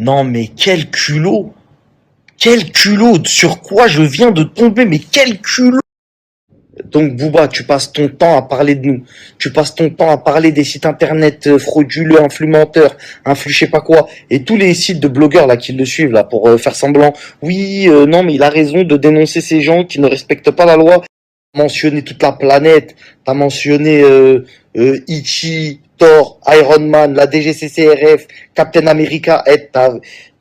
Non, mais quel culot! Quel culot! Sur quoi je viens de tomber, mais quel culot! Donc, Booba, tu passes ton temps à parler de nous. Tu passes ton temps à parler des sites internet frauduleux, influmenteurs, je sais pas quoi. Et tous les sites de blogueurs, là, qui le suivent, là, pour faire semblant. Oui, non, mais il a raison de dénoncer ces gens qui ne respectent pas la loi. Mentionné toute la planète. T'as mentionné, Ichi, Thor, Iron Man, la DGCCRF, Captain America.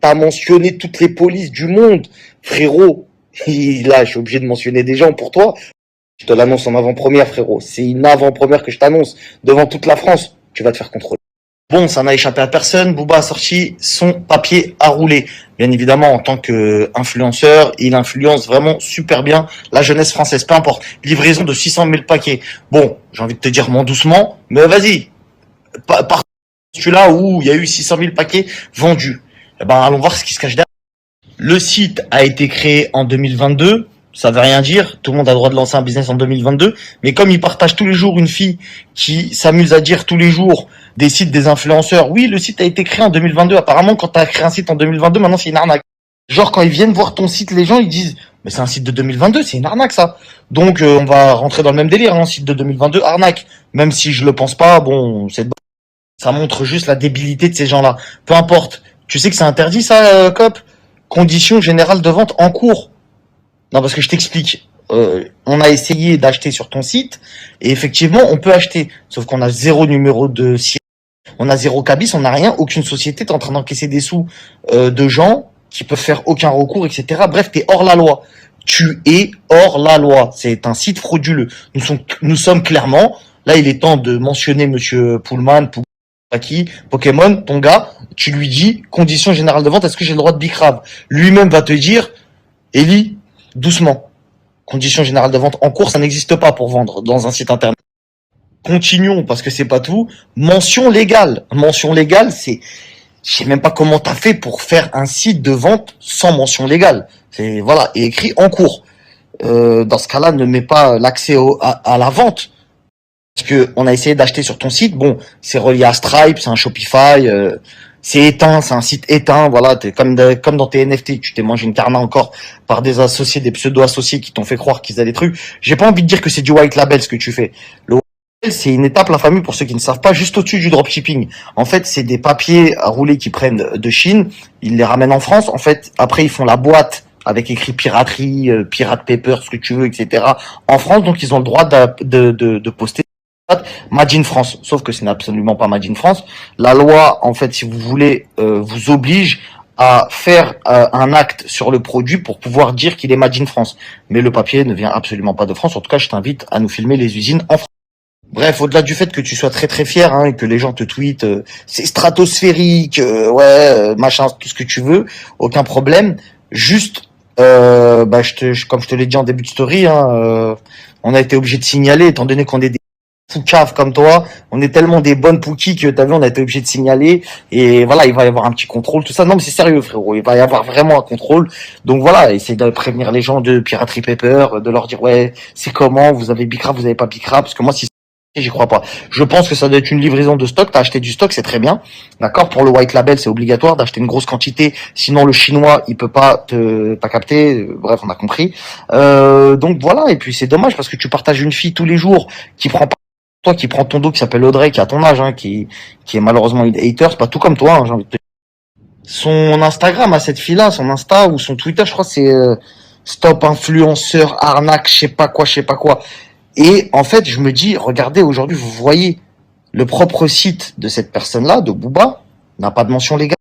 T'as mentionné toutes les polices du monde. Frérot, là, je suis obligé de mentionner des gens pour toi. Je te l'annonce en avant-première, frérot. C'est une avant-première que je t'annonce devant toute la France. Tu vas te faire contrôler. Bon, ça n'a échappé à personne. Booba a sorti son papier à rouler. Bien évidemment, en tant qu'influenceur, il influence vraiment super bien la jeunesse française. Peu importe. Livraison de 600 000 paquets. Bon, j'ai envie de te dire moins doucement, mais vas-y. Par celui-là où il y a eu 600 000 paquets vendus. Eh ben, allons voir ce qui se cache derrière. Le site a été créé en 2022. Ça veut rien dire. Tout le monde a le droit de lancer un business en 2022. Mais comme il partage tous les jours une fille qui s'amuse à dire tous les jours des sites des influenceurs, oui, le site a été créé en 2022. Apparemment, quand tu as créé un site en 2022, maintenant c'est une arnaque. Genre, quand ils viennent voir ton site, les gens, ils disent, mais c'est un site de 2022, c'est une arnaque, ça. Donc, on va rentrer dans le même délire, hein, site de 2022, arnaque. Même si je le pense pas, bon, ça montre juste la débilité de ces gens-là. Peu importe. Tu sais que c'est interdit, ça, Cop? Conditions générales de vente en cours. Non, parce que je t'explique. On a essayé d'acheter sur ton site et effectivement, on peut acheter. Sauf qu'on a zéro numéro de site, on a zéro cabis, on n'a rien. Aucune société est en train d'encaisser des sous de gens qui peuvent faire aucun recours, etc. Bref, t'es hors la loi. Tu es hors la loi. C'est un site frauduleux. Nous sommes clairement. Là, il est temps de mentionner Monsieur Pullman, Pokémon, ton gars. Tu lui dis conditions générales de vente. Est-ce que j'ai le droit de bicrave? Lui-même va te dire, Eli, doucement. Conditions générales de vente en cours, ça n'existe pas pour vendre dans un site internet. Continuons, parce que c'est pas tout. Mention légale. Mention légale, c'est, je sais même pas comment t'as fait pour faire un site de vente sans mention légale. C'est, voilà, et écrit en cours. Dans ce cas-là, ne mets pas l'accès à la vente. Parce que on a essayé d'acheter sur ton site. Bon, c'est relié à Stripe, c'est un Shopify, c'est éteint, c'est un site éteint. Voilà, t'es comme dans tes NFT, tu t'es mangé une carna encore par des associés, des pseudo-associés qui t'ont fait croire qu'ils avaient des trucs. J'ai pas envie de dire que c'est du white label ce que tu fais. Le white label, c'est une étape, la famille, pour ceux qui ne savent pas, juste au-dessus du dropshipping. En fait, c'est des papiers à rouler qui prennent de Chine, ils les ramènent en France. En fait, après, ils font la boîte avec écrit piraterie, pirate paper, ce que tu veux, etc. en France. Donc, ils ont le droit de poster Made in France, sauf que ce n'est absolument pas Made in France. La loi, en fait, si vous voulez, vous oblige à faire un acte sur le produit pour pouvoir dire qu'il est Made in France. Mais le papier ne vient absolument pas de France. En tout cas, je t'invite à nous filmer les usines en France. Bref, au-delà du fait que tu sois très très fier, hein, et que les gens te tweetent, c'est stratosphérique, machin, tout ce que tu veux, aucun problème. Juste, comme je te l'ai dit en début de story, hein, on a été obligé de signaler, étant donné qu'on est des poucaves comme toi, on est tellement des bonnes pouquis que t'as vu, on a été obligé de signaler, et voilà, il va y avoir un petit contrôle, tout ça. Non mais c'est sérieux, frérot, il va y avoir vraiment un contrôle. Donc voilà, essayer de prévenir les gens de Piraterie Paper, de leur dire ouais, c'est comment, vous avez Bicrap, vous avez pas Bicrap, parce que moi si j'y crois pas. Je pense que ça doit être une livraison de stock. T'as acheté du stock, c'est très bien. D'accord? Pour le white label, c'est obligatoire d'acheter une grosse quantité. Sinon, le chinois, il peut pas t'as capté. Bref, on a compris. Donc voilà. Et puis, c'est dommage parce que tu partages une fille tous les jours qui prend pas toi, qui prend ton dos, qui s'appelle Audrey, qui a ton âge, hein, qui est malheureusement une hater. C'est pas tout comme toi, hein, j'ai envie de te dire. Son Instagram à cette fille-là, son Insta ou son Twitter, je crois, c'est Stop influenceur arnaque, je sais pas quoi, je sais pas quoi. Et en fait, je me dis, regardez, aujourd'hui, vous voyez, le propre site de cette personne-là, de Booba, n'a pas de mention légale,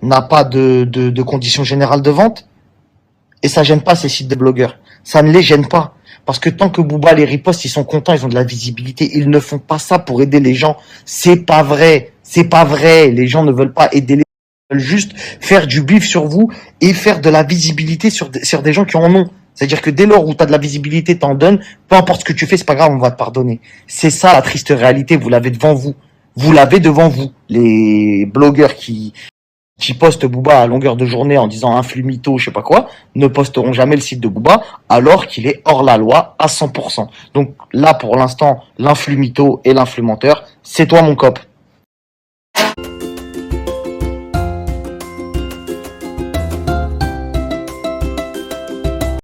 n'a pas de conditions générales de vente, et ça gêne pas ces sites de blogueurs. Ça ne les gêne pas. Parce que tant que Booba les riposte, ils sont contents, ils ont de la visibilité. Ils ne font pas ça pour aider les gens. C'est pas vrai. C'est pas vrai. Les gens ne veulent pas aider les gens. Ils veulent juste faire du bif sur vous et faire de la visibilité sur des gens qui en ont. C'est-à-dire que dès lors où tu as de la visibilité, t'en donnes, peu importe ce que tu fais, c'est pas grave, on va te pardonner. C'est ça la triste réalité, vous l'avez devant vous. Vous l'avez devant vous. Les blogueurs qui postent Booba à longueur de journée en disant un flux mytho, je sais pas quoi, ne posteront jamais le site de Booba alors qu'il est hors la loi à 100%. Donc là, pour l'instant, l'influx mytho et l'influx menteur, c'est toi mon cop.